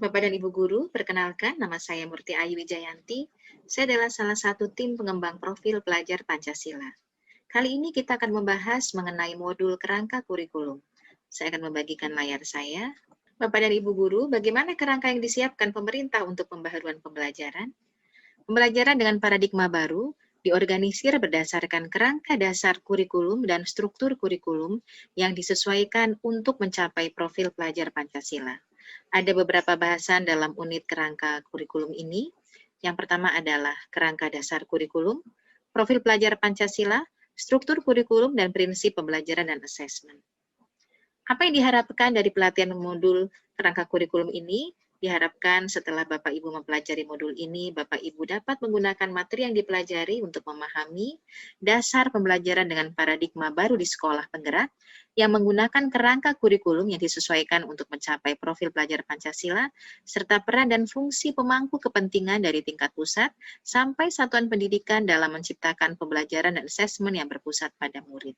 Bapak dan Ibu guru, perkenalkan nama saya Murti Ayu Wijayanti. Saya adalah salah satu tim pengembang profil pelajar Pancasila. Kali ini kita akan membahas mengenai modul kerangka kurikulum. Saya akan membagikan layar saya. Bapak dan Ibu guru, bagaimana kerangka yang disiapkan pemerintah untuk pembaharuan pembelajaran? Pembelajaran dengan paradigma baru diorganisir berdasarkan kerangka dasar kurikulum dan struktur kurikulum yang disesuaikan untuk mencapai profil pelajar Pancasila. Ada beberapa bahasan dalam unit kerangka kurikulum ini. Yang pertama adalah kerangka dasar kurikulum, profil pelajar Pancasila, struktur kurikulum, dan prinsip pembelajaran dan asesmen. Apa yang diharapkan dari pelatihan modul kerangka kurikulum ini? Diharapkan setelah Bapak Ibu mempelajari modul ini, Bapak Ibu dapat menggunakan materi yang dipelajari untuk memahami dasar pembelajaran dengan paradigma baru di sekolah penggerak yang menggunakan kerangka kurikulum yang disesuaikan untuk mencapai profil pelajar Pancasila, serta peran dan fungsi pemangku kepentingan dari tingkat pusat sampai satuan pendidikan dalam menciptakan pembelajaran dan asesmen yang berpusat pada murid.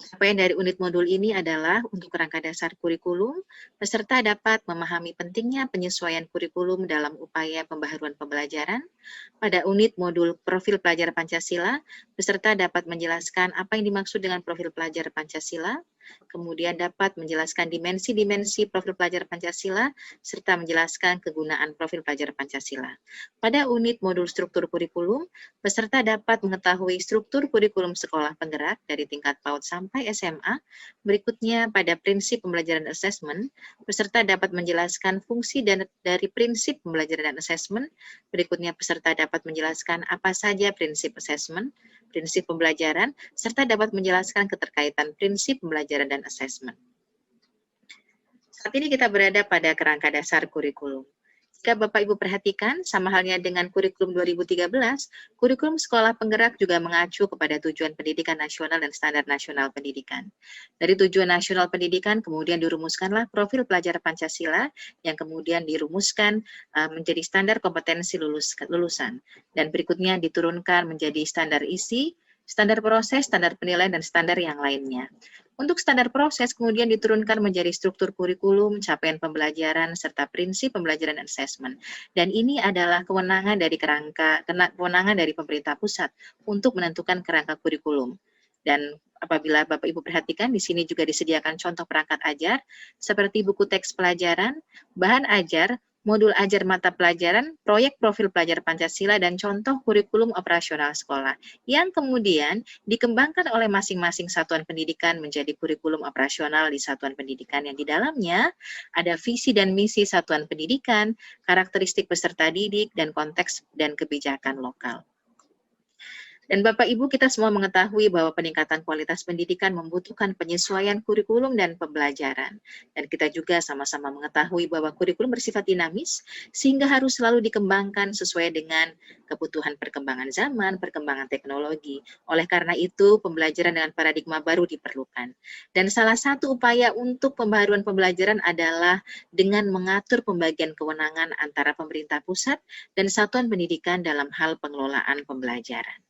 Capaian dari unit modul ini adalah untuk kerangka dasar kurikulum, peserta dapat memahami pentingnya penyesuaian kurikulum dalam upaya pembaharuan pembelajaran. Pada unit modul profil pelajar Pancasila, peserta dapat menjelaskan apa yang dimaksud dengan profil pelajar Pancasila, kemudian dapat menjelaskan dimensi-dimensi profil pelajar Pancasila, serta menjelaskan kegunaan profil pelajar Pancasila. Pada unit modul struktur kurikulum, peserta dapat mengetahui struktur kurikulum sekolah penggerak dari tingkat PAUD sampai SMA. Berikutnya, pada prinsip pembelajaran asesmen, peserta dapat menjelaskan fungsi dari prinsip pembelajaran dan asesmen. Berikutnya, peserta dapat menjelaskan apa saja prinsip asesmen, prinsip pembelajaran, serta dapat menjelaskan keterkaitan prinsip pembelajaran dan asesmen. Saat ini kita berada pada kerangka dasar kurikulum. Jika Bapak Ibu perhatikan, sama halnya dengan kurikulum 2013, kurikulum sekolah penggerak juga mengacu kepada tujuan pendidikan nasional dan standar nasional pendidikan. Dari tujuan nasional pendidikan, kemudian dirumuskanlah profil pelajar Pancasila, yang kemudian dirumuskan menjadi standar kompetensi lulusan. Dan berikutnya diturunkan menjadi standar isi, standar proses, standar penilaian, dan standar yang lainnya. Untuk standar proses kemudian diturunkan menjadi struktur kurikulum, capaian pembelajaran, serta prinsip pembelajaran dan asesmen. Dan ini adalah kewenangan dari pemerintah pusat untuk menentukan kerangka kurikulum. Dan apabila Bapak Ibu perhatikan, di sini juga disediakan contoh perangkat ajar, seperti buku teks pelajaran, bahan ajar, modul ajar mata pelajaran, proyek profil pelajar Pancasila, dan contoh kurikulum operasional sekolah, yang kemudian dikembangkan oleh masing-masing satuan pendidikan menjadi kurikulum operasional di satuan pendidikan yang di dalamnya ada visi dan misi satuan pendidikan, karakteristik peserta didik, dan konteks dan kebijakan lokal. Dan Bapak Ibu, kita semua mengetahui bahwa peningkatan kualitas pendidikan membutuhkan penyesuaian kurikulum dan pembelajaran. Dan kita juga sama-sama mengetahui bahwa kurikulum bersifat dinamis, sehingga harus selalu dikembangkan sesuai dengan kebutuhan perkembangan zaman, perkembangan teknologi. Oleh karena itu, pembelajaran dengan paradigma baru diperlukan. Dan salah satu upaya untuk pembaharuan pembelajaran adalah dengan mengatur pembagian kewenangan antara pemerintah pusat dan satuan pendidikan dalam hal pengelolaan pembelajaran.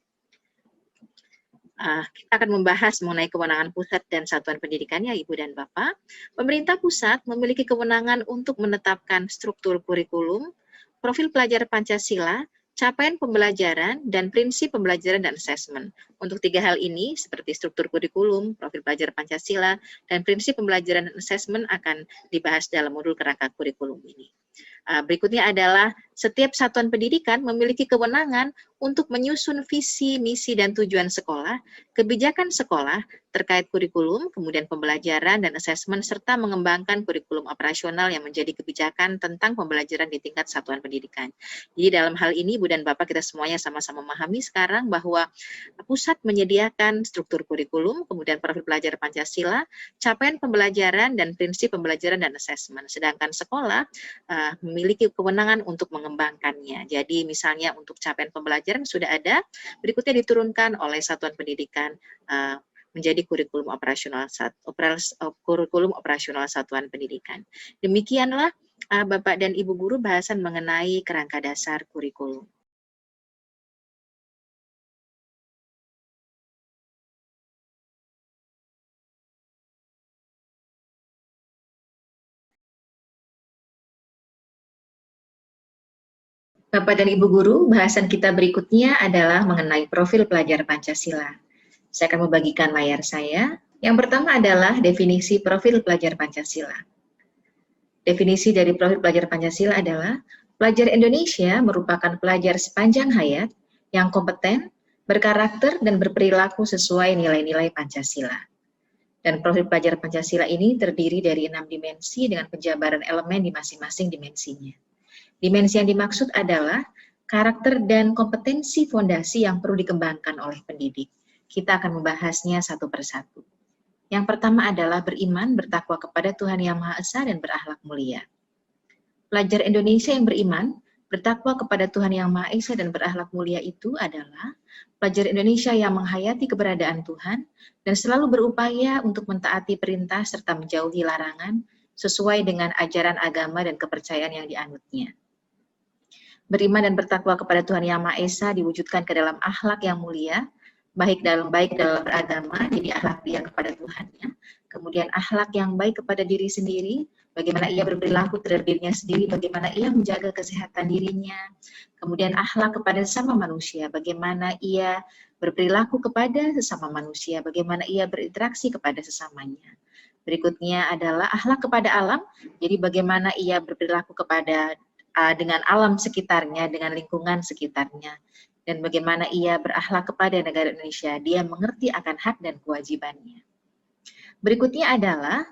Kita akan membahas mengenai kewenangan pusat dan satuan pendidikannya, Ibu dan Bapak. Pemerintah pusat memiliki kewenangan untuk menetapkan struktur kurikulum, profil pelajar Pancasila, capaian pembelajaran, dan prinsip pembelajaran dan asesmen. Untuk tiga hal ini, seperti struktur kurikulum, profil pelajar Pancasila, dan prinsip pembelajaran dan asesmen akan dibahas dalam modul kerangka kurikulum ini. Berikutnya adalah setiap satuan pendidikan memiliki kewenangan untuk menyusun visi, misi, dan tujuan sekolah, kebijakan sekolah terkait kurikulum, kemudian pembelajaran dan asesmen, serta mengembangkan kurikulum operasional yang menjadi kebijakan tentang pembelajaran di tingkat satuan pendidikan. Jadi dalam hal ini, Ibu dan Bapak, kita semuanya sama-sama memahami sekarang bahwa pusat menyediakan struktur kurikulum, kemudian profil pelajar Pancasila, capaian pembelajaran, dan prinsip pembelajaran dan asesmen. Sedangkan sekolah memiliki kewenangan untuk mengembangkannya. Jadi misalnya untuk capaian pembelajaran sudah ada, berikutnya diturunkan oleh satuan pendidikan menjadi kurikulum operasional satuan pendidikan. Demikianlah Bapak dan Ibu guru bahasan mengenai kerangka dasar kurikulum. Bapak dan Ibu Guru, bahasan kita berikutnya adalah mengenai profil pelajar Pancasila. Saya akan membagikan layar saya. Yang pertama adalah definisi profil pelajar Pancasila. Definisi dari profil pelajar Pancasila adalah pelajar Indonesia merupakan pelajar sepanjang hayat yang kompeten, berkarakter, dan berperilaku sesuai nilai-nilai Pancasila. Dan profil pelajar Pancasila ini terdiri dari 6 dimensi dengan penjabaran elemen di masing-masing dimensinya. Dimensi yang dimaksud adalah karakter dan kompetensi fondasi yang perlu dikembangkan oleh pendidik. Kita akan membahasnya satu persatu. Yang pertama adalah beriman, bertakwa kepada Tuhan Yang Maha Esa dan berakhlak mulia. Pelajar Indonesia yang beriman, bertakwa kepada Tuhan Yang Maha Esa dan berakhlak mulia itu adalah pelajar Indonesia yang menghayati keberadaan Tuhan dan selalu berupaya untuk mentaati perintah serta menjauhi larangan sesuai dengan ajaran agama dan kepercayaan yang dianutnya. Beriman dan bertakwa kepada Tuhan Yang Maha Esa diwujudkan ke dalam akhlak yang mulia, baik dalam beragama, jadi akhlak dia kepada Tuhannya, kemudian akhlak yang baik kepada diri sendiri, bagaimana ia berperilaku terhadap dirinya sendiri, bagaimana ia menjaga kesehatan dirinya, kemudian akhlak kepada sesama manusia, bagaimana ia berperilaku kepada sesama manusia, bagaimana ia berinteraksi kepada sesamanya. Berikutnya adalah akhlak kepada alam, jadi bagaimana ia berperilaku kepada dengan alam sekitarnya, dengan lingkungan sekitarnya, dan bagaimana ia berakhlak kepada negara Indonesia. Dia mengerti akan hak dan kewajibannya. Berikutnya adalah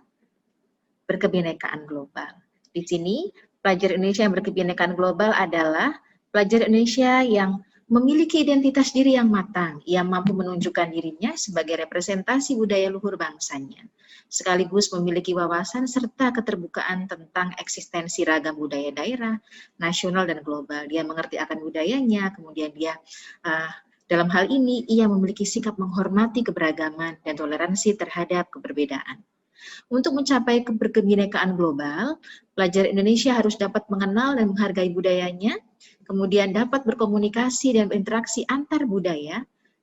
berkebinekaan global. Di sini, pelajar Indonesia yang berkebinekaan global adalah pelajar Indonesia yang memiliki identitas diri yang matang. Ia mampu menunjukkan dirinya sebagai representasi budaya luhur bangsanya, sekaligus memiliki wawasan serta keterbukaan tentang eksistensi ragam budaya daerah, nasional, dan global. Dia mengerti akan budayanya, kemudian dia dalam hal ini ia memiliki sikap menghormati keberagaman dan toleransi terhadap keberbedaan. Untuk mencapai keberkebinekaan global, pelajar Indonesia harus dapat mengenal dan menghargai budayanya, kemudian dapat berkomunikasi dan berinteraksi antar budaya,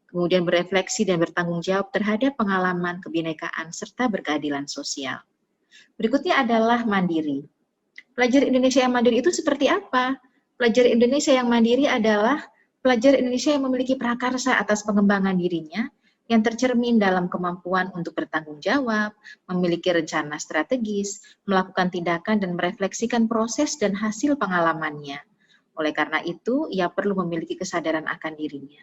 kemudian berefleksi dan bertanggung jawab terhadap pengalaman kebinekaan serta berkeadilan sosial. Berikutnya adalah mandiri. Pelajar Indonesia yang mandiri itu seperti apa? Pelajar Indonesia yang mandiri adalah pelajar Indonesia yang memiliki prakarsa atas pengembangan dirinya, yang tercermin dalam kemampuan untuk bertanggung jawab, memiliki rencana strategis, melakukan tindakan dan merefleksikan proses dan hasil pengalamannya. Oleh karena itu, ia perlu memiliki kesadaran akan dirinya.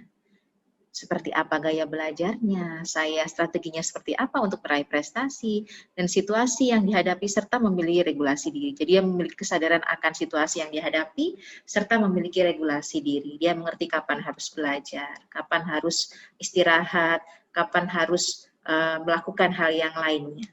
Seperti apa gaya belajarnya, strateginya seperti apa untuk meraih prestasi, dan situasi yang dihadapi serta memiliki regulasi diri. Jadi dia memiliki kesadaran akan situasi yang dihadapi serta memiliki regulasi diri. Dia mengerti kapan harus belajar, kapan harus istirahat, kapan harus melakukan hal yang lainnya.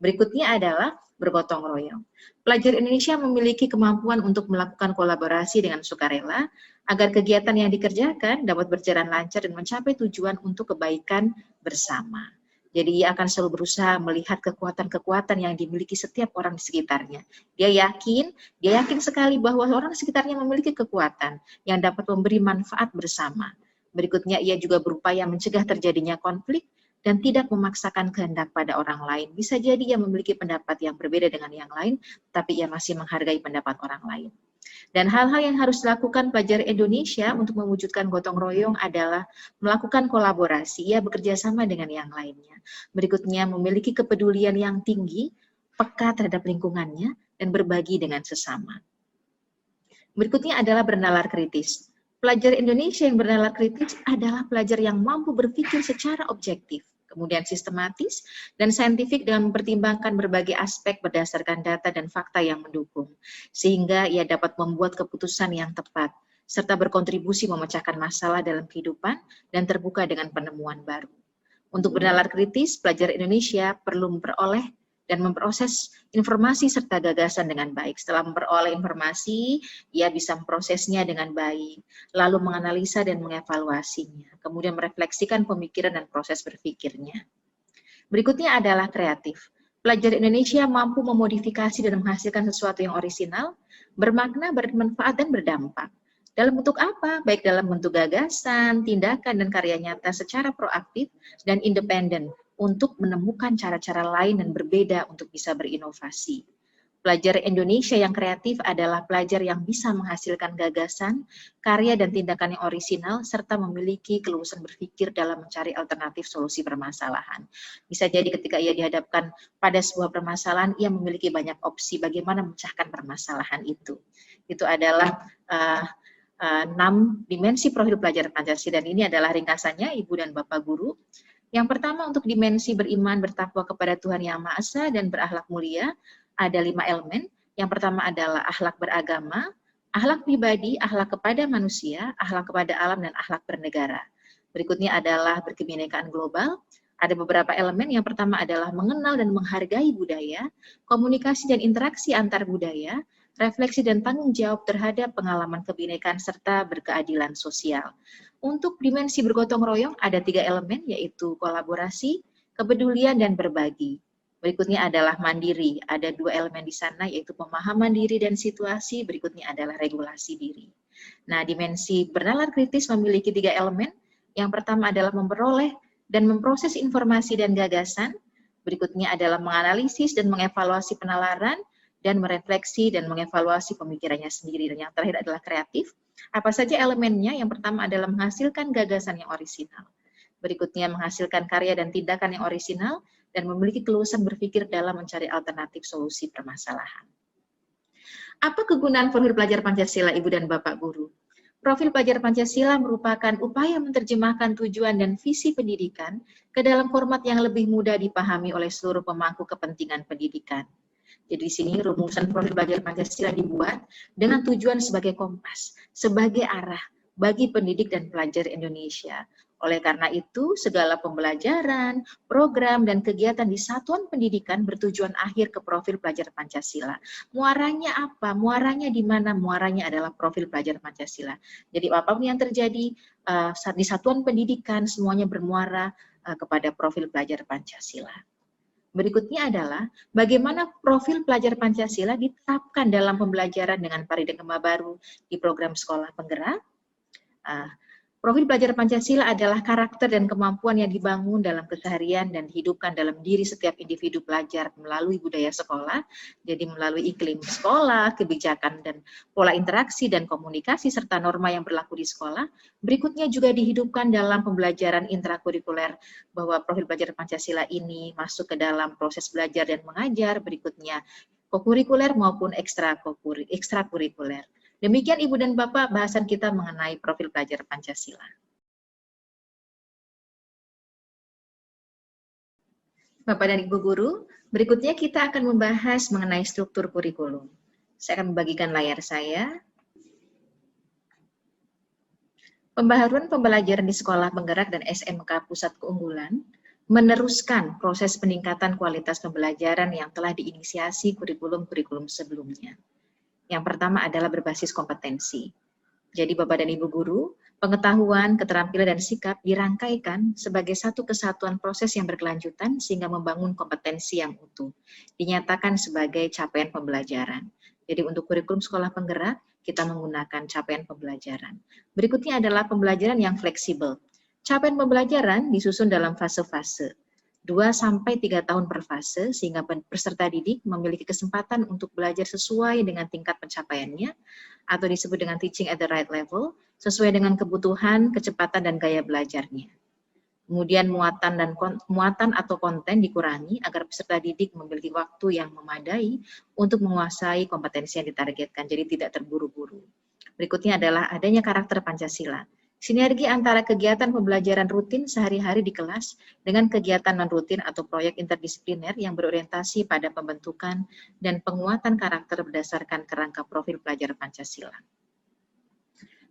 Berikutnya adalah bergotong royong. Pelajar Indonesia memiliki kemampuan untuk melakukan kolaborasi dengan sukarela agar kegiatan yang dikerjakan dapat berjalan lancar dan mencapai tujuan untuk kebaikan bersama. Jadi ia akan selalu berusaha melihat kekuatan-kekuatan yang dimiliki setiap orang di sekitarnya. Dia yakin sekali bahwa orang di sekitarnya memiliki kekuatan yang dapat memberi manfaat bersama. Berikutnya ia juga berupaya mencegah terjadinya konflik dan tidak memaksakan kehendak pada orang lain. Bisa jadi ia memiliki pendapat yang berbeda dengan yang lain, tapi ia masih menghargai pendapat orang lain. Dan hal-hal yang harus dilakukan pelajar Indonesia untuk mewujudkan gotong royong adalah melakukan kolaborasi, ia bekerja sama dengan yang lainnya. Berikutnya, memiliki kepedulian yang tinggi, peka terhadap lingkungannya, dan berbagi dengan sesama. Berikutnya adalah bernalar kritis. Pelajar Indonesia yang bernalar kritis adalah pelajar yang mampu berpikir secara objektif, kemudian sistematis dan saintifik dengan mempertimbangkan berbagai aspek berdasarkan data dan fakta yang mendukung, sehingga ia dapat membuat keputusan yang tepat, serta berkontribusi memecahkan masalah dalam kehidupan dan terbuka dengan penemuan baru. Untuk bernalar kritis, pelajar Indonesia perlu memperoleh dan memproses informasi serta gagasan dengan baik. Setelah memperoleh informasi, ia bisa memprosesnya dengan baik, lalu menganalisa dan mengevaluasinya, kemudian merefleksikan pemikiran dan proses berpikirnya. Berikutnya adalah kreatif. Pelajar Indonesia mampu memodifikasi dan menghasilkan sesuatu yang orisinal, bermakna, bermanfaat, dan berdampak. Dalam bentuk apa? Baik dalam bentuk gagasan, tindakan, dan karya nyata secara proaktif dan independen, untuk menemukan cara-cara lain dan berbeda untuk bisa berinovasi. Pelajar Indonesia yang kreatif adalah pelajar yang bisa menghasilkan gagasan, karya dan tindakan yang orisinal, serta memiliki keluasan berpikir dalam mencari alternatif solusi permasalahan. Bisa jadi ketika ia dihadapkan pada sebuah permasalahan, ia memiliki banyak opsi bagaimana memecahkan permasalahan itu. Itu adalah 6 dimensi profil pelajar Pancasila, dan ini adalah ringkasannya Ibu dan Bapak Guru. Yang pertama, untuk dimensi beriman, bertakwa kepada Tuhan Yang Maha Esa dan berakhlak mulia, ada 5 elemen. Yang pertama adalah akhlak beragama, akhlak pribadi, akhlak kepada manusia, akhlak kepada alam, dan akhlak bernegara. Berikutnya adalah berkebinekaan global. Ada beberapa elemen. Yang pertama adalah mengenal dan menghargai budaya, komunikasi dan interaksi antar budaya, refleksi dan tanggung jawab terhadap pengalaman kebinekaan, serta berkeadilan sosial. Untuk dimensi bergotong royong ada 3 elemen, yaitu kolaborasi, kepedulian, dan berbagi. Berikutnya adalah mandiri, ada 2 elemen di sana, yaitu pemahaman diri dan situasi. Berikutnya adalah regulasi diri. Nah, dimensi bernalar kritis memiliki 3 elemen. Yang pertama adalah memperoleh dan memproses informasi dan gagasan. Berikutnya adalah menganalisis dan mengevaluasi penalaran, dan merefleksi dan mengevaluasi pemikirannya sendiri. Dan yang terakhir adalah kreatif. Apa saja elemennya? Yang pertama adalah menghasilkan gagasan yang orisinal. Berikutnya menghasilkan karya dan tindakan yang orisinal, dan memiliki keluasan berpikir dalam mencari alternatif solusi permasalahan. Apa kegunaan profil pelajar Pancasila, Ibu dan Bapak Guru? Profil pelajar Pancasila merupakan upaya menerjemahkan tujuan dan visi pendidikan ke dalam format yang lebih mudah dipahami oleh seluruh pemangku kepentingan pendidikan. Jadi di sini rumusan profil pelajar Pancasila dibuat dengan tujuan sebagai kompas, sebagai arah bagi pendidik dan pelajar Indonesia. Oleh karena itu, segala pembelajaran, program, dan kegiatan di satuan pendidikan bertujuan akhir ke profil pelajar Pancasila. Muaranya apa? Muaranya di mana? Muaranya adalah profil pelajar Pancasila. Jadi apapun yang terjadi di satuan pendidikan, semuanya bermuara kepada profil pelajar Pancasila. Berikutnya adalah bagaimana profil pelajar Pancasila diterapkan dalam pembelajaran dengan paradigma baru di program sekolah penggerak. Profil pelajar Pancasila adalah karakter dan kemampuan yang dibangun dalam keseharian dan dihidupkan dalam diri setiap individu pelajar melalui budaya sekolah, jadi melalui iklim sekolah, kebijakan dan pola interaksi dan komunikasi, serta norma yang berlaku di sekolah. Berikutnya juga dihidupkan dalam pembelajaran intrakurikuler, bahwa profil pelajar Pancasila ini masuk ke dalam proses belajar dan mengajar, berikutnya kokurikuler maupun ekstrakurikuler. Demikian Ibu dan Bapak bahasan kita mengenai profil pelajar Pancasila. Bapak dan Ibu Guru, berikutnya kita akan membahas mengenai struktur kurikulum. Saya akan membagikan layar saya. Pembaharuan pembelajaran di sekolah penggerak dan SMK Pusat Keunggulan meneruskan proses peningkatan kualitas pembelajaran yang telah diinisiasi kurikulum-kurikulum sebelumnya. Yang pertama adalah berbasis kompetensi. Jadi Bapak dan Ibu Guru, pengetahuan, keterampilan, dan sikap dirangkaikan sebagai satu kesatuan proses yang berkelanjutan sehingga membangun kompetensi yang utuh. Dinyatakan sebagai capaian pembelajaran. Jadi untuk kurikulum sekolah penggerak, kita menggunakan capaian pembelajaran. Berikutnya adalah pembelajaran yang fleksibel. Capaian pembelajaran disusun dalam fase-fase. 2-3 tahun per fase, sehingga peserta didik memiliki kesempatan untuk belajar sesuai dengan tingkat pencapaiannya, atau disebut dengan teaching at the right level, sesuai dengan kebutuhan, kecepatan, dan gaya belajarnya. Kemudian muatan atau konten dikurangi agar peserta didik memiliki waktu yang memadai untuk menguasai kompetensi yang ditargetkan, jadi tidak terburu-buru. Berikutnya adalah adanya karakter Pancasila. Sinergi antara kegiatan pembelajaran rutin sehari-hari di kelas dengan kegiatan non-rutin atau proyek interdisipliner yang berorientasi pada pembentukan dan penguatan karakter berdasarkan kerangka profil pelajar Pancasila.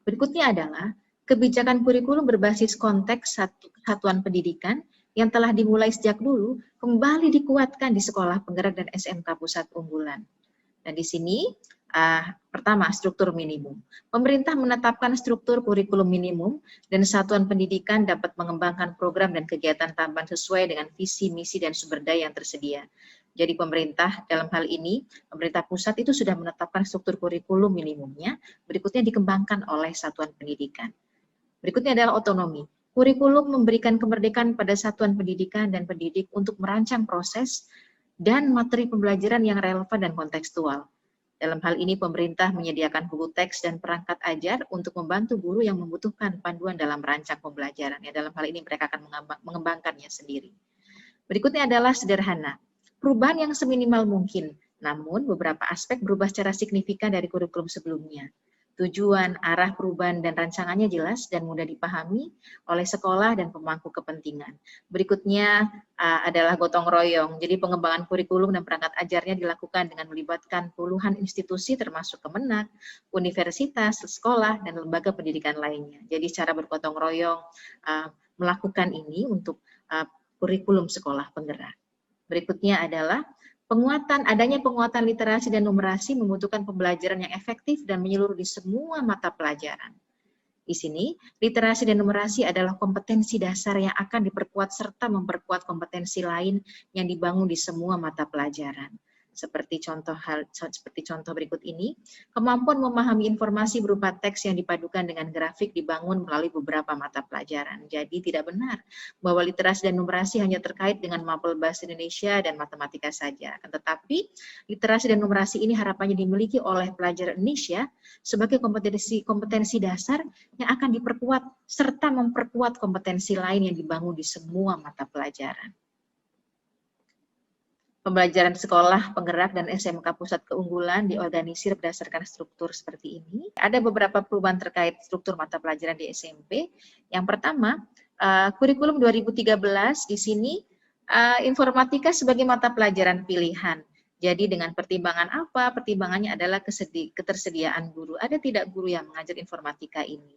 Berikutnya adalah kebijakan kurikulum berbasis konteks satuan pendidikan yang telah dimulai sejak dulu kembali dikuatkan di sekolah penggerak dan SMK Pusat Unggulan. Dan di sini pertama, struktur minimum. Pemerintah menetapkan struktur kurikulum minimum dan satuan pendidikan dapat mengembangkan program dan kegiatan tambahan sesuai dengan visi, misi, dan sumber daya yang tersedia. Jadi pemerintah dalam hal ini, pemerintah pusat itu sudah menetapkan struktur kurikulum minimumnya, berikutnya dikembangkan oleh satuan pendidikan. Berikutnya adalah otonomi. Kurikulum memberikan kemerdekaan pada satuan pendidikan dan pendidik untuk merancang proses dan materi pembelajaran yang relevan dan kontekstual. Dalam hal ini, pemerintah menyediakan buku teks dan perangkat ajar untuk membantu guru yang membutuhkan panduan dalam merancang pembelajaran. Ya, dalam hal ini mereka akan mengembangkannya sendiri. Berikutnya adalah sederhana. Perubahan yang seminimal mungkin, namun beberapa aspek berubah secara signifikan dari kurikulum sebelumnya. Tujuan, arah perubahan, dan rancangannya jelas dan mudah dipahami oleh sekolah dan pemangku kepentingan. Berikutnya adalah gotong royong. Jadi pengembangan kurikulum dan perangkat ajarnya dilakukan dengan melibatkan puluhan institusi termasuk Kemenak, universitas, sekolah, dan lembaga pendidikan lainnya. Jadi secara bergotong royong melakukan ini untuk kurikulum sekolah penggerak. Berikutnya adalah adanya penguatan literasi dan numerasi membutuhkan pembelajaran yang efektif dan menyeluruh di semua mata pelajaran. Di sini, literasi dan numerasi adalah kompetensi dasar yang akan diperkuat serta memperkuat kompetensi lain yang dibangun di semua mata pelajaran. Seperti contoh berikut ini, kemampuan memahami informasi berupa teks yang dipadukan dengan grafik dibangun melalui beberapa mata pelajaran. Jadi tidak benar bahwa literasi dan numerasi hanya terkait dengan mapel bahasa Indonesia dan matematika saja. Tetapi literasi dan numerasi ini harapannya dimiliki oleh pelajar Indonesia sebagai kompetensi dasar yang akan diperkuat serta memperkuat kompetensi lain yang dibangun di semua mata pelajaran. Pembelajaran sekolah penggerak dan SMK pusat keunggulan diorganisir berdasarkan struktur seperti ini. Ada beberapa perubahan terkait struktur mata pelajaran di SMP. Yang pertama, kurikulum 2013 di sini informatika sebagai mata pelajaran pilihan. Jadi dengan pertimbangan apa? Pertimbangannya adalah ketersediaan guru. Ada tidak guru yang mengajar informatika ini?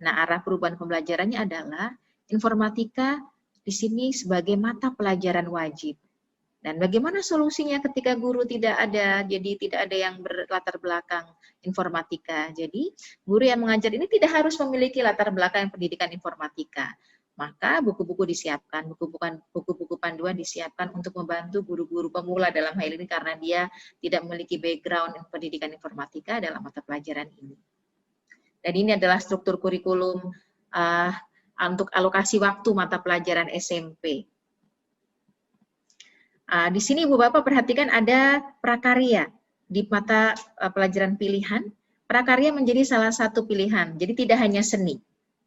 Nah, arah perubahan pembelajarannya adalah informatika di sini sebagai mata pelajaran wajib. Dan bagaimana solusinya ketika guru tidak ada, jadi tidak ada yang berlatar belakang informatika. Jadi guru yang mengajar ini tidak harus memiliki latar belakang pendidikan informatika. Maka buku-buku disiapkan, buku-buku panduan disiapkan untuk membantu guru-guru pemula dalam hal ini karena dia tidak memiliki background pendidikan informatika dalam mata pelajaran ini. Dan ini adalah struktur kurikulum untuk alokasi waktu mata pelajaran SMP. Di sini Ibu Bapak perhatikan ada prakarya di mata pelajaran pilihan. Prakarya menjadi salah satu pilihan, jadi tidak hanya seni.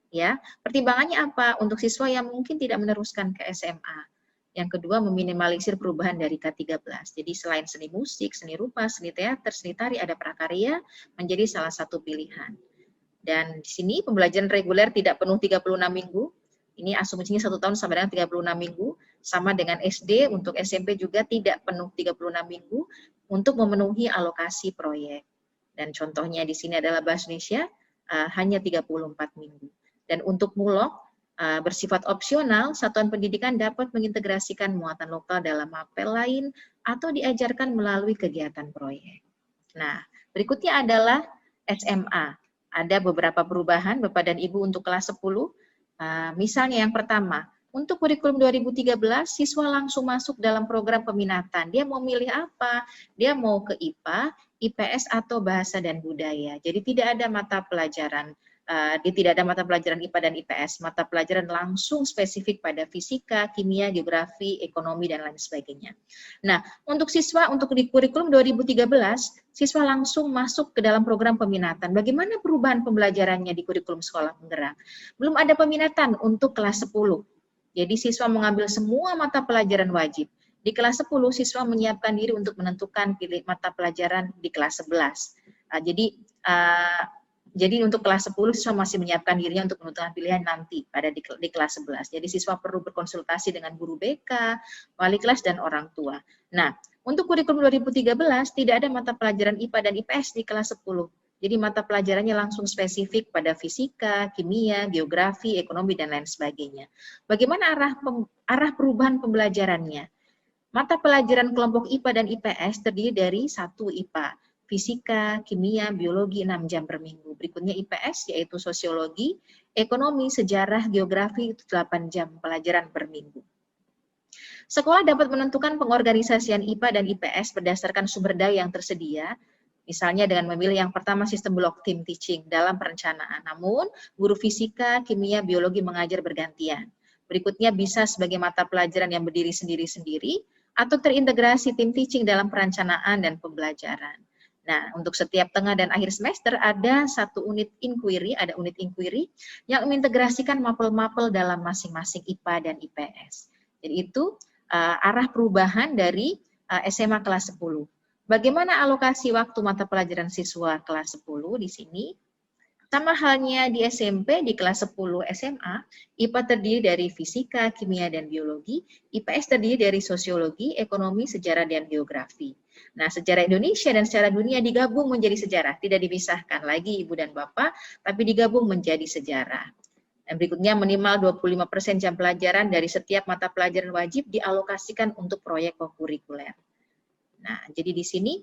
Ya, pertimbangannya apa? Untuk siswa yang mungkin tidak meneruskan ke SMA. Yang kedua, meminimalisir perubahan dari K13. Jadi selain seni musik, seni rupa, seni teater, seni tari, ada prakarya menjadi salah satu pilihan. Dan di sini pembelajaran reguler tidak penuh 36 minggu. Ini asumsinya 1 tahun sama dengan 36 minggu. Sama dengan SD, untuk SMP juga tidak penuh 36 minggu untuk memenuhi alokasi proyek. Dan contohnya di sini adalah bahasa Indonesia hanya 34 minggu. Dan untuk mulok bersifat opsional, satuan pendidikan dapat mengintegrasikan muatan lokal dalam mapel lain atau diajarkan melalui kegiatan proyek. Nah, berikutnya adalah SMA. Ada beberapa perubahan Bapak dan Ibu untuk kelas 10. Misalnya yang pertama, untuk kurikulum 2013, siswa langsung masuk dalam program peminatan. Dia mau milih apa? Dia mau ke IPA, IPS, atau bahasa dan budaya. Jadi tidak ada mata pelajaran IPA dan IPS. Mata pelajaran langsung spesifik pada fisika, kimia, geografi, ekonomi, dan lain sebagainya. Nah, untuk siswa, untuk di kurikulum 2013, siswa langsung masuk ke dalam program peminatan. Bagaimana perubahan pembelajarannya di kurikulum sekolah penggerak? Belum ada peminatan untuk kelas 10. Jadi siswa mengambil semua mata pelajaran wajib. Di kelas 10, siswa menyiapkan diri untuk menentukan pilih mata pelajaran di kelas 11. Jadi untuk kelas 10, siswa masih menyiapkan dirinya untuk menentukan pilihan nanti pada di kelas 11. Jadi siswa perlu berkonsultasi dengan guru BK, wali kelas, dan orang tua. Nah, untuk kurikulum 2013, tidak ada mata pelajaran IPA dan IPS di kelas 10. Jadi mata pelajarannya langsung spesifik pada fisika, kimia, geografi, ekonomi, dan lain sebagainya. Bagaimana arah perubahan pembelajarannya? Mata pelajaran kelompok IPA dan IPS terdiri dari 1 IPA, fisika, kimia, biologi 6 jam per minggu. Berikutnya IPS yaitu sosiologi, ekonomi, sejarah, geografi 8 jam pelajaran per minggu. Sekolah dapat menentukan pengorganisasian IPA dan IPS berdasarkan sumber daya yang tersedia, misalnya dengan memilih yang pertama sistem block team teaching dalam perencanaan. Namun, guru fisika, kimia, biologi mengajar bergantian. Berikutnya bisa sebagai mata pelajaran yang berdiri sendiri-sendiri, atau terintegrasi tim teaching dalam perencanaan dan pembelajaran. Nah, untuk setiap tengah dan akhir semester ada satu unit inquiry, yang mengintegrasikan mapel-mapel dalam masing-masing IPA dan IPS. Jadi itu arah perubahan dari SMA kelas 10. Bagaimana alokasi waktu mata pelajaran siswa kelas 10 di sini? Sama halnya di SMP, di kelas 10 SMA, IPA terdiri dari fisika, kimia, dan biologi, IPS terdiri dari sosiologi, ekonomi, sejarah, dan geografi. Nah, sejarah Indonesia dan sejarah dunia digabung menjadi sejarah, tidak dipisahkan lagi Ibu dan Bapak, tapi digabung menjadi sejarah. Dan berikutnya minimal 25% jam pelajaran dari setiap mata pelajaran wajib dialokasikan untuk proyek kokurikuler. Nah, jadi di sini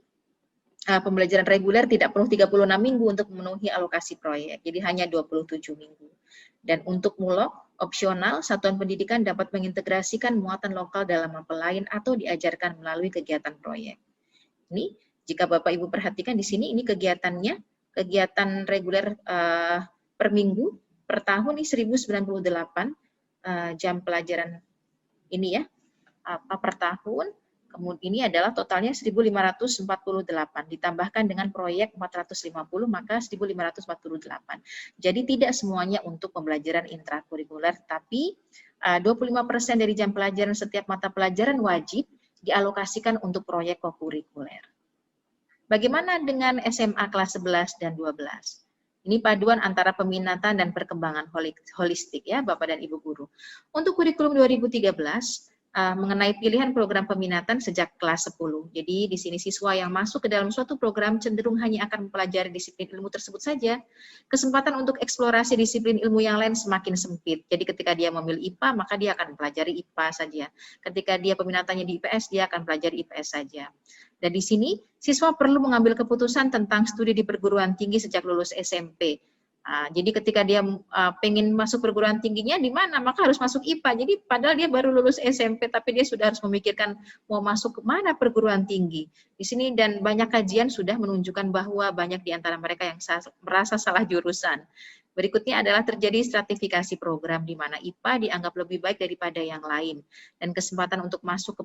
pembelajaran reguler tidak perlu 36 minggu untuk memenuhi alokasi proyek, jadi hanya 27 minggu. Dan untuk mulok, opsional, satuan pendidikan dapat mengintegrasikan muatan lokal dalam mapel lain atau diajarkan melalui kegiatan proyek. Ini, jika Bapak Ibu perhatikan di sini, ini kegiatannya, kegiatan reguler per minggu, per tahun ini 1098 jam pelajaran ini ya, per tahun. Kemudian ini adalah totalnya 1548, ditambahkan dengan proyek 450, maka 1548. Jadi tidak semuanya untuk pembelajaran intrakurikuler, tapi 25% dari jam pelajaran setiap mata pelajaran wajib dialokasikan untuk proyek kokurikuler. Bagaimana dengan SMA kelas 11 dan 12? Ini paduan antara peminatan dan perkembangan holistik ya Bapak dan Ibu guru. Untuk kurikulum 2013, mengenai pilihan program peminatan sejak kelas 10. Jadi di sini siswa yang masuk ke dalam suatu program cenderung hanya akan mempelajari disiplin ilmu tersebut saja. Kesempatan untuk eksplorasi disiplin ilmu yang lain semakin sempit. Jadi ketika dia memilih IPA, maka dia akan mempelajari IPA saja. Ketika dia peminatannya di IPS, dia akan pelajari IPS saja. Dan di sini siswa perlu mengambil keputusan tentang studi di perguruan tinggi sejak lulus SMP. Jadi ketika dia pengen masuk perguruan tingginya di mana, maka harus masuk IPA. Jadi padahal dia baru lulus SMP, tapi dia sudah harus memikirkan mau masuk ke mana perguruan tinggi. Di sini dan banyak kajian sudah menunjukkan bahwa banyak di antara mereka yang merasa salah jurusan. Berikutnya adalah terjadi stratifikasi program di mana IPA dianggap lebih baik daripada yang lain. Dan kesempatan untuk masuk ke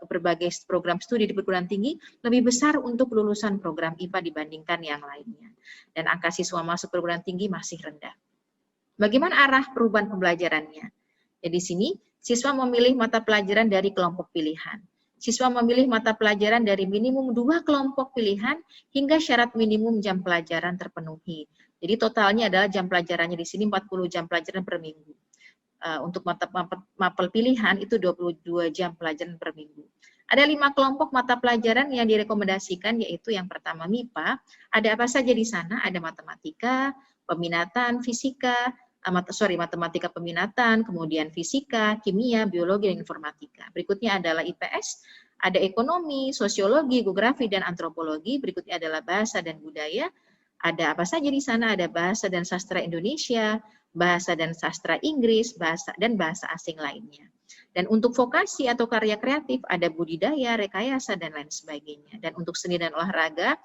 berbagai program studi di perguruan tinggi lebih besar untuk lulusan program IPA dibandingkan yang lainnya. Dan angka siswa masuk perguruan tinggi masih rendah. Bagaimana arah perubahan pembelajarannya? Jadi di sini, siswa memilih mata pelajaran dari kelompok pilihan. Siswa memilih mata pelajaran dari minimum 2 kelompok pilihan hingga syarat minimum jam pelajaran terpenuhi. Jadi totalnya adalah jam pelajarannya di sini 40 jam pelajaran per minggu. Untuk mapel pilihan itu 22 jam pelajaran per minggu. Ada 5 kelompok mata pelajaran yang direkomendasikan, yaitu yang pertama MIPA. Ada apa saja di sana? Ada matematika, peminatan, fisika, matematika peminatan, kemudian fisika, kimia, biologi, dan informatika. Berikutnya adalah IPS, ada ekonomi, sosiologi, geografi, dan antropologi. Berikutnya adalah bahasa dan budaya. Ada apa saja di sana? Ada bahasa dan sastra Indonesia, bahasa dan sastra Inggris, bahasa asing lainnya. Dan untuk vokasi atau karya kreatif ada budidaya, rekayasa, dan lain sebagainya. Dan untuk seni dan olahraga,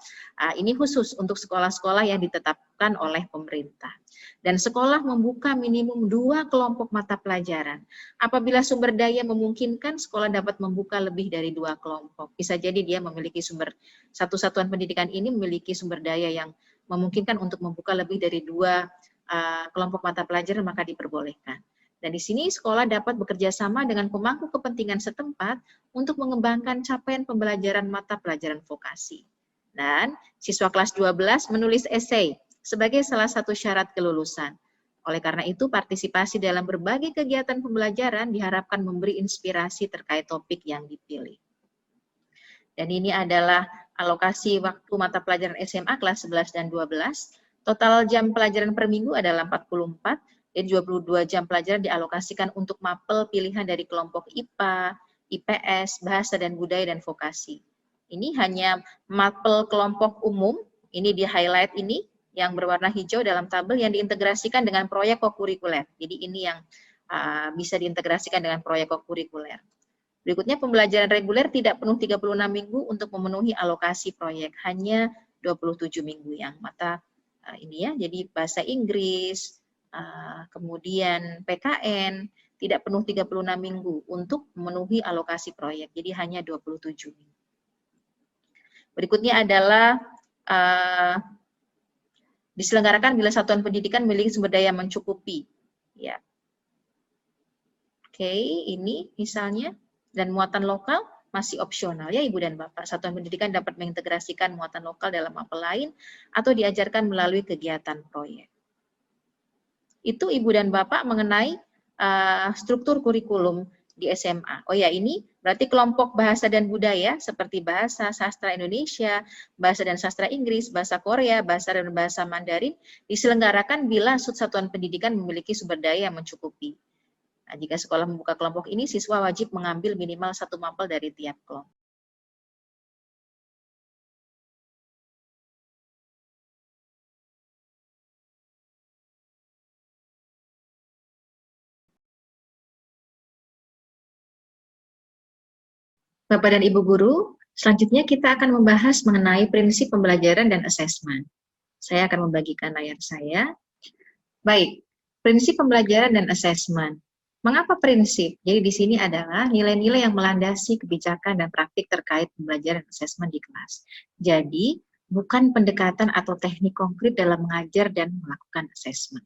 ini khusus untuk sekolah-sekolah yang ditetapkan oleh pemerintah. Dan sekolah membuka minimum 2 kelompok mata pelajaran. Apabila sumber daya memungkinkan, sekolah dapat membuka lebih dari 2 kelompok. Bisa jadi dia memiliki satu satuan pendidikan ini memiliki sumber daya yang memungkinkan untuk membuka lebih dari 2 kelompok mata pelajaran, maka diperbolehkan. Dan di sini sekolah dapat bekerja sama dengan pemangku kepentingan setempat untuk mengembangkan capaian pembelajaran mata pelajaran vokasi. Dan siswa kelas 12 menulis esai sebagai salah satu syarat kelulusan. Oleh karena itu, partisipasi dalam berbagai kegiatan pembelajaran diharapkan memberi inspirasi terkait topik yang dipilih. Dan ini adalah alokasi waktu mata pelajaran SMA kelas 11 dan 12. Total jam pelajaran per minggu adalah 44, jadi 22 jam pelajaran dialokasikan untuk mapel pilihan dari kelompok IPA, IPS, bahasa dan budaya, dan vokasi. Ini hanya mapel kelompok umum, ini di highlight ini, yang berwarna hijau dalam tabel yang diintegrasikan dengan proyek kokurikuler. Jadi ini yang bisa diintegrasikan dengan proyek kokurikuler. Berikutnya pembelajaran reguler tidak penuh 36 minggu untuk memenuhi alokasi proyek, hanya 27 minggu yang mata ini ya, jadi bahasa Inggris, kemudian PKN, tidak penuh 36 minggu untuk memenuhi alokasi proyek, jadi hanya 27 minggu. Berikutnya adalah diselenggarakan bila satuan pendidikan memiliki sumber daya mencukupi. Ya. Oke, ini misalnya, dan muatan lokal masih opsional ya Ibu dan Bapak. Satuan pendidikan dapat mengintegrasikan muatan lokal dalam mapel lain atau diajarkan melalui kegiatan proyek. Itu Ibu dan Bapak mengenai struktur kurikulum di SMA. Oh ya, ini berarti kelompok bahasa dan budaya seperti bahasa, sastra Indonesia, bahasa dan sastra Inggris, bahasa Korea, bahasa dan bahasa Mandarin diselenggarakan bila satuan pendidikan memiliki sumber daya yang mencukupi. Nah, jika sekolah membuka kelompok ini, siswa wajib mengambil minimal 1 mapel dari tiap kelompok. Bapak dan Ibu guru, selanjutnya kita akan membahas mengenai prinsip pembelajaran dan asesmen. Saya akan membagikan layar saya. Baik, prinsip pembelajaran dan asesmen. Mengapa prinsip? Jadi di sini adalah nilai-nilai yang melandasi kebijakan dan praktik terkait pembelajaran dan asesmen di kelas. Jadi, bukan pendekatan atau teknik konkret dalam mengajar dan melakukan asesmen.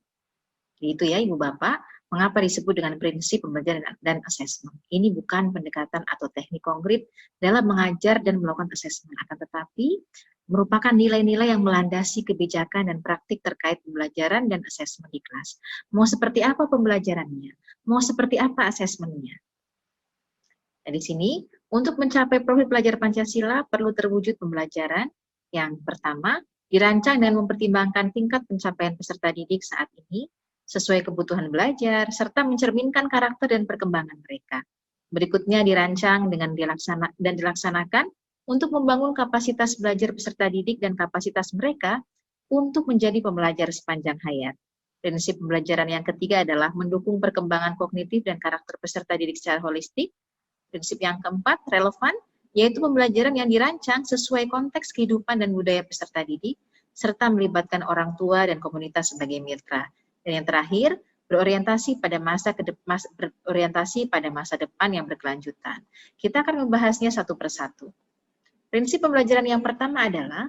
Itu ya Ibu Bapak, mengapa disebut dengan prinsip pembelajaran dan asesmen. Ini bukan pendekatan atau teknik konkret dalam mengajar dan melakukan asesmen, akan tetapi merupakan nilai-nilai yang melandasi kebijakan dan praktik terkait pembelajaran dan asesmen di kelas. Mau seperti apa pembelajarannya? Mau seperti apa asesmennya? Nah, di sini, untuk mencapai profil pelajar Pancasila perlu terwujud pembelajaran yang pertama, dirancang dan mempertimbangkan tingkat pencapaian peserta didik saat ini, sesuai kebutuhan belajar, serta mencerminkan karakter dan perkembangan mereka. Berikutnya dirancang dengan dilaksanakan untuk membangun kapasitas belajar peserta didik dan kapasitas mereka untuk menjadi pembelajar sepanjang hayat. Prinsip pembelajaran yang ketiga adalah mendukung perkembangan kognitif dan karakter peserta didik secara holistik. Prinsip yang keempat, relevan, yaitu pembelajaran yang dirancang sesuai konteks kehidupan dan budaya peserta didik, serta melibatkan orang tua dan komunitas sebagai mitra. Dan yang terakhir, berorientasi pada masa depan yang berkelanjutan. Kita akan membahasnya satu persatu. Prinsip pembelajaran yang pertama adalah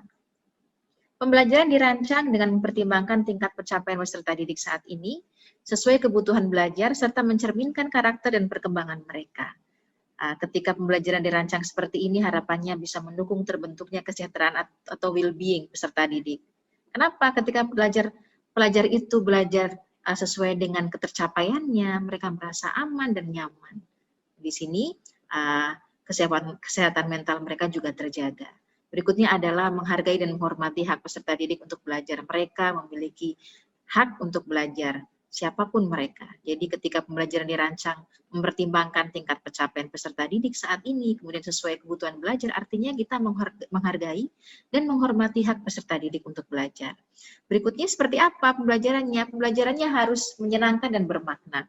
pembelajaran dirancang dengan mempertimbangkan tingkat pencapaian peserta didik saat ini sesuai kebutuhan belajar serta mencerminkan karakter dan perkembangan mereka. Ketika pembelajaran dirancang seperti ini, harapannya bisa mendukung terbentuknya kesejahteraan atau well-being peserta didik. Kenapa? Ketika pelajar itu belajar sesuai dengan ketercapaiannya, mereka merasa aman dan nyaman. Di sini kesehatan mental mereka juga terjaga. Berikutnya adalah menghargai dan menghormati hak peserta didik untuk belajar. Mereka memiliki hak untuk belajar, siapapun mereka. Jadi ketika pembelajaran dirancang mempertimbangkan tingkat pencapaian peserta didik saat ini, kemudian sesuai kebutuhan belajar, artinya kita menghargai dan menghormati hak peserta didik untuk belajar. Berikutnya seperti apa pembelajarannya? Pembelajarannya harus menyenangkan dan bermakna.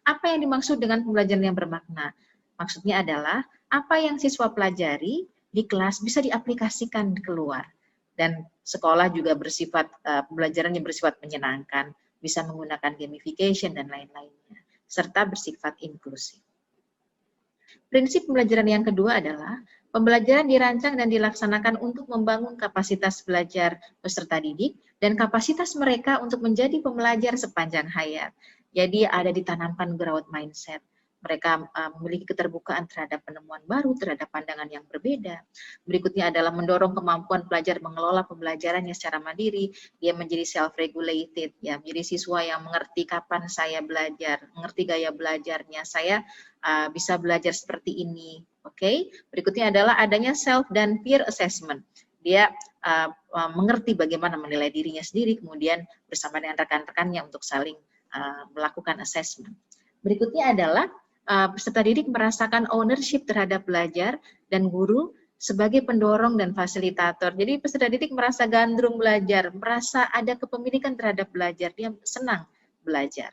Apa yang dimaksud dengan pembelajaran yang bermakna? Maksudnya adalah apa yang siswa pelajari di kelas bisa diaplikasikan keluar. Dan sekolah juga pembelajaran yang bersifat menyenangkan, bisa menggunakan gamification dan lain-lainnya, serta bersifat inklusif. Prinsip pembelajaran yang kedua adalah pembelajaran dirancang dan dilaksanakan untuk membangun kapasitas belajar peserta didik dan kapasitas mereka untuk menjadi pembelajar sepanjang hayat. Jadi ada ditanamkan growth mindset. Mereka memiliki keterbukaan terhadap penemuan baru, terhadap pandangan yang berbeda. Berikutnya adalah mendorong kemampuan pelajar mengelola pembelajarannya secara mandiri. Dia menjadi self-regulated, ya, menjadi siswa yang mengerti kapan saya belajar, mengerti gaya belajarnya. Saya bisa belajar seperti ini. Oke. Berikutnya adalah adanya self dan peer assessment. Dia mengerti bagaimana menilai dirinya sendiri, kemudian bersama dengan rekan-rekannya untuk saling melakukan assessment. Berikutnya adalah peserta didik merasakan ownership terhadap belajar dan guru sebagai pendorong dan fasilitator. Jadi peserta didik merasa gandrung belajar, merasa ada kepemilikan terhadap belajar, dia senang belajar.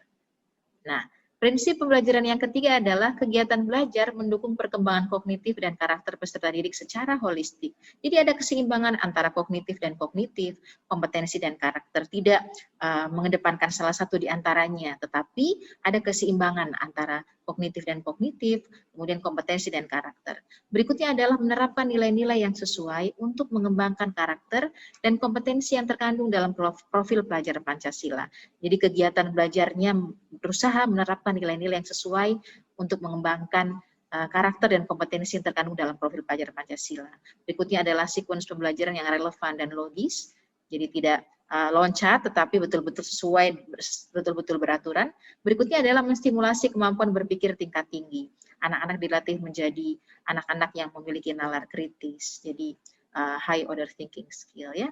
Nah, Prinsip pembelajaran yang ketiga adalah kegiatan belajar mendukung perkembangan kognitif dan karakter peserta didik secara holistik. Jadi ada keseimbangan antara kognitif dan kognitif, kompetensi dan karakter. Tidak mengedepankan salah satu di antaranya, tetapi ada keseimbangan antara kognitif dan kognitif, kemudian kompetensi dan karakter. Berikutnya adalah menerapkan nilai-nilai yang sesuai untuk mengembangkan karakter dan kompetensi yang terkandung dalam profil pelajar Pancasila. Jadi kegiatan belajarnya berusaha menerapkan nilai-nilai yang sesuai untuk mengembangkan karakter dan kompetensi yang terkandung dalam profil pelajar Pancasila. Berikutnya adalah sekuens pembelajaran yang relevan dan logis, jadi tidak loncat tetapi betul-betul sesuai, betul-betul beraturan. Berikutnya adalah menstimulasi kemampuan berpikir tingkat tinggi. Anak-anak dilatih menjadi anak-anak yang memiliki nalar kritis, jadi high order thinking skill ya.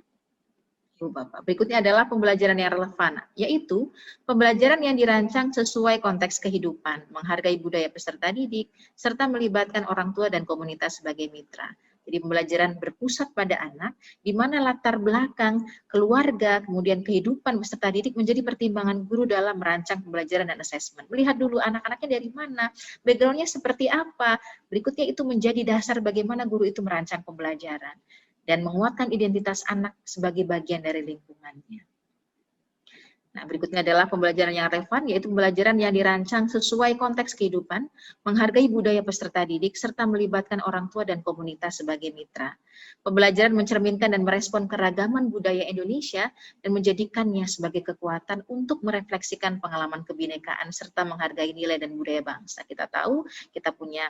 Bapak. Berikutnya adalah pembelajaran yang relevan, yaitu pembelajaran yang dirancang sesuai konteks kehidupan, menghargai budaya peserta didik, serta melibatkan orang tua dan komunitas sebagai mitra. Jadi pembelajaran berpusat pada anak, di mana latar belakang, keluarga, kemudian kehidupan peserta didik menjadi pertimbangan guru dalam merancang pembelajaran dan asesmen. Melihat dulu anak-anaknya dari mana, background-nya seperti apa, berikutnya itu menjadi dasar bagaimana guru itu merancang pembelajaran dan menguatkan identitas anak sebagai bagian dari lingkungannya. Nah, berikutnya adalah pembelajaran yang relevan, yaitu pembelajaran yang dirancang sesuai konteks kehidupan, menghargai budaya peserta didik, serta melibatkan orang tua dan komunitas sebagai mitra. Pembelajaran mencerminkan dan merespon keragaman budaya Indonesia dan menjadikannya sebagai kekuatan untuk merefleksikan pengalaman kebinekaan serta menghargai nilai dan budaya bangsa. Kita tahu kita punya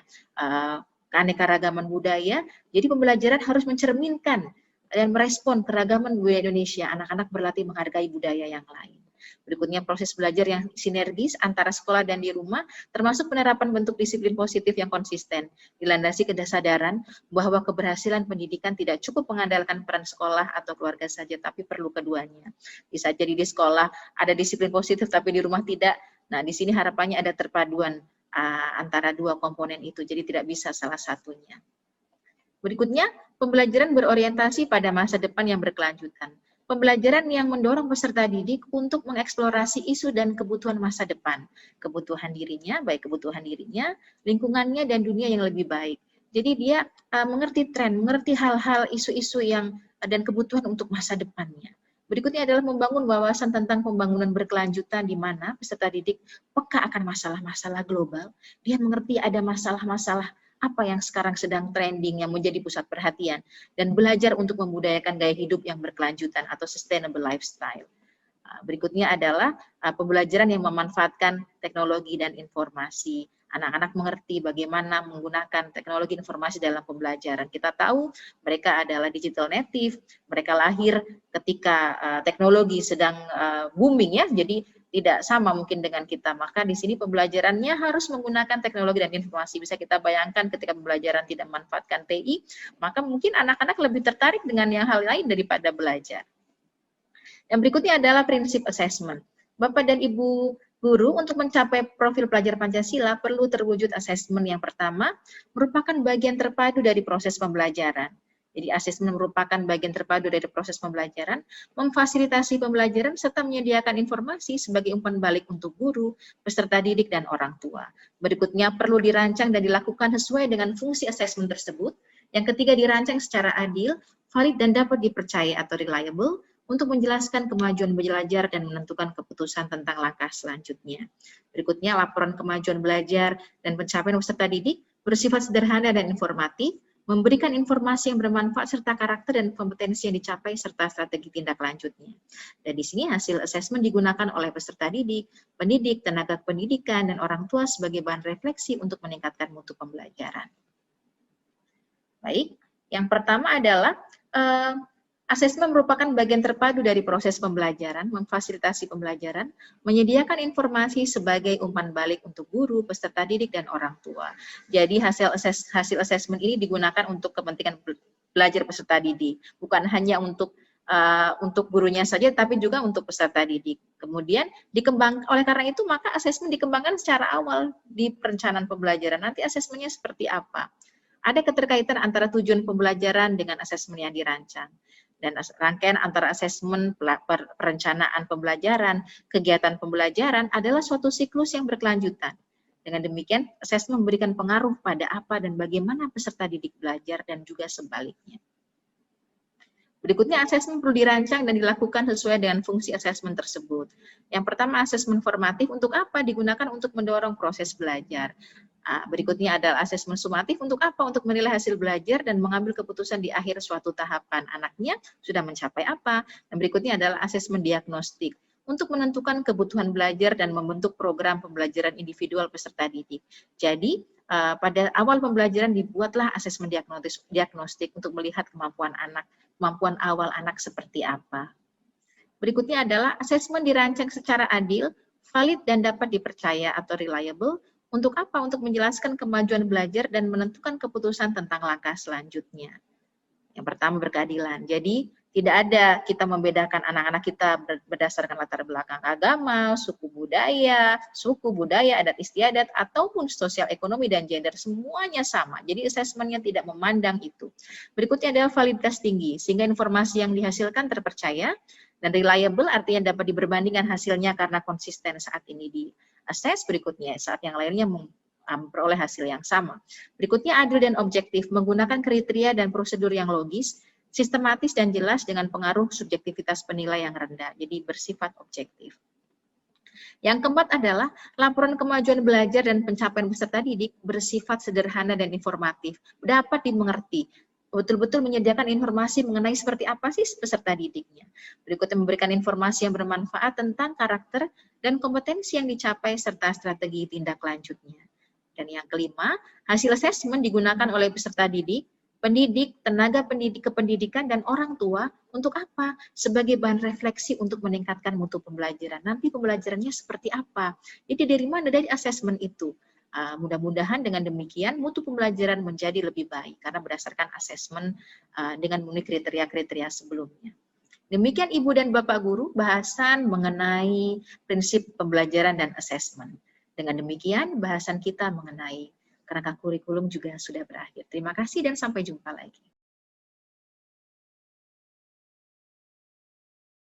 keanekaragaman budaya, jadi pembelajaran harus mencerminkan dan merespon keragaman budaya Indonesia. Anak-anak berlatih menghargai budaya yang lain. Berikutnya proses belajar yang sinergis antara sekolah dan di rumah, termasuk penerapan bentuk disiplin positif yang konsisten, dilandasi kesadaran bahwa keberhasilan pendidikan tidak cukup mengandalkan peran sekolah atau keluarga saja, tapi perlu keduanya. Bisa jadi di sekolah ada disiplin positif, tapi di rumah tidak. Nah, di sini harapannya ada terpaduan antara dua komponen itu, jadi tidak bisa salah satunya. Berikutnya, pembelajaran berorientasi pada masa depan yang berkelanjutan. Pembelajaran yang mendorong peserta didik untuk mengeksplorasi isu dan kebutuhan masa depan. Kebutuhan dirinya, baik kebutuhan dirinya, lingkungannya, dan dunia yang lebih baik. Jadi dia mengerti tren, mengerti hal-hal isu-isu yang dan kebutuhan untuk masa depannya. Berikutnya adalah membangun wawasan tentang pembangunan berkelanjutan di mana peserta didik peka akan masalah-masalah global. Dia mengerti ada masalah-masalah apa yang sekarang sedang trending yang menjadi pusat perhatian dan belajar untuk membudayakan gaya hidup yang berkelanjutan atau sustainable lifestyle. Berikutnya adalah pembelajaran yang memanfaatkan teknologi dan informasi. Anak-anak mengerti bagaimana menggunakan teknologi informasi dalam pembelajaran. Kita tahu mereka adalah digital native, mereka lahir ketika teknologi sedang booming ya, jadi tidak sama mungkin dengan kita. Maka di sini pembelajarannya harus menggunakan teknologi dan informasi. Bisa kita bayangkan ketika pembelajaran tidak memanfaatkan TI, maka mungkin anak-anak lebih tertarik dengan yang hal lain daripada belajar. Yang berikutnya adalah prinsip assessment. Bapak dan Ibu guru, untuk mencapai profil pelajar Pancasila perlu terwujud asesmen yang pertama, merupakan bagian terpadu dari proses pembelajaran. Jadi asesmen merupakan bagian terpadu dari proses pembelajaran, memfasilitasi pembelajaran, serta menyediakan informasi sebagai umpan balik untuk guru, peserta didik, dan orang tua. Berikutnya perlu dirancang dan dilakukan sesuai dengan fungsi asesmen tersebut. Yang ketiga, dirancang secara adil, valid, dan dapat dipercaya atau reliable, untuk menjelaskan kemajuan belajar dan menentukan keputusan tentang langkah selanjutnya. Berikutnya, laporan kemajuan belajar dan pencapaian peserta didik bersifat sederhana dan informatif, memberikan informasi yang bermanfaat serta karakter dan kompetensi yang dicapai serta strategi tindak lanjutnya. Dan di sini hasil asesmen digunakan oleh peserta didik, pendidik, tenaga pendidikan, dan orang tua sebagai bahan refleksi untuk meningkatkan mutu pembelajaran. Baik, yang pertama adalah asesmen merupakan bagian terpadu dari proses pembelajaran, memfasilitasi pembelajaran, menyediakan informasi sebagai umpan balik untuk guru, peserta didik, dan orang tua. Jadi hasil asesmen ini digunakan untuk kepentingan belajar peserta didik, bukan hanya untuk gurunya saja, tapi juga untuk peserta didik. Kemudian oleh karena itu maka asesmen dikembangkan secara awal di perencanaan pembelajaran. Nanti asesmennya seperti apa? Ada keterkaitan antara tujuan pembelajaran dengan asesmen yang dirancang. Dan rangkaian antara asesmen, perencanaan pembelajaran, kegiatan pembelajaran adalah suatu siklus yang berkelanjutan. Dengan demikian, asesmen memberikan pengaruh pada apa dan bagaimana peserta didik belajar dan juga sebaliknya. Berikutnya, asesmen perlu dirancang dan dilakukan sesuai dengan fungsi asesmen tersebut. Yang pertama, asesmen formatif untuk apa? Digunakan untuk mendorong proses belajar. Berikutnya adalah asesmen sumatif untuk apa? Untuk menilai hasil belajar dan mengambil keputusan di akhir suatu tahapan. Anaknya sudah mencapai apa? Dan berikutnya adalah asesmen diagnostik untuk menentukan kebutuhan belajar dan membentuk program pembelajaran individual peserta didik. Jadi, pada awal pembelajaran dibuatlah asesmen diagnostik untuk melihat kemampuan awal anak seperti apa. Berikutnya adalah asesmen dirancang secara adil, valid dan dapat dipercaya atau reliable. Untuk apa? Untuk menjelaskan kemajuan belajar dan menentukan keputusan tentang langkah selanjutnya. Yang pertama, berkeadilan. Jadi, tidak ada kita membedakan anak-anak kita berdasarkan latar belakang agama, suku budaya, adat istiadat, ataupun sosial ekonomi dan gender, semuanya sama. Jadi asesmennya tidak memandang itu. Berikutnya adalah validitas tinggi, sehingga informasi yang dihasilkan terpercaya, dan reliable artinya dapat diperbandingkan hasilnya karena konsisten saat ini di-assess, berikutnya saat yang lainnya memperoleh hasil yang sama. Berikutnya adil dan objektif, menggunakan kriteria dan prosedur yang logis, sistematis dan jelas dengan pengaruh subjektivitas penilai yang rendah, jadi bersifat objektif. Yang keempat adalah laporan kemajuan belajar dan pencapaian peserta didik bersifat sederhana dan informatif, dapat dimengerti, betul-betul menyediakan informasi mengenai seperti apa sih peserta didiknya. Berikutnya memberikan informasi yang bermanfaat tentang karakter dan kompetensi yang dicapai serta strategi tindak lanjutnya. Dan yang kelima, hasil asesmen digunakan oleh peserta didik, pendidik, tenaga pendidik kependidikan, dan orang tua untuk apa? Sebagai bahan refleksi untuk meningkatkan mutu pembelajaran. Nanti pembelajarannya seperti apa? Jadi dari mana? Dari asesmen itu. Mudah-mudahan dengan demikian mutu pembelajaran menjadi lebih baik karena berdasarkan asesmen dengan memenuhi kriteria-kriteria sebelumnya. Demikian Ibu dan Bapak Guru bahasan mengenai prinsip pembelajaran dan asesmen. Dengan demikian bahasan kita mengenai kerangka kurikulum juga sudah berakhir. Terima kasih dan sampai jumpa lagi.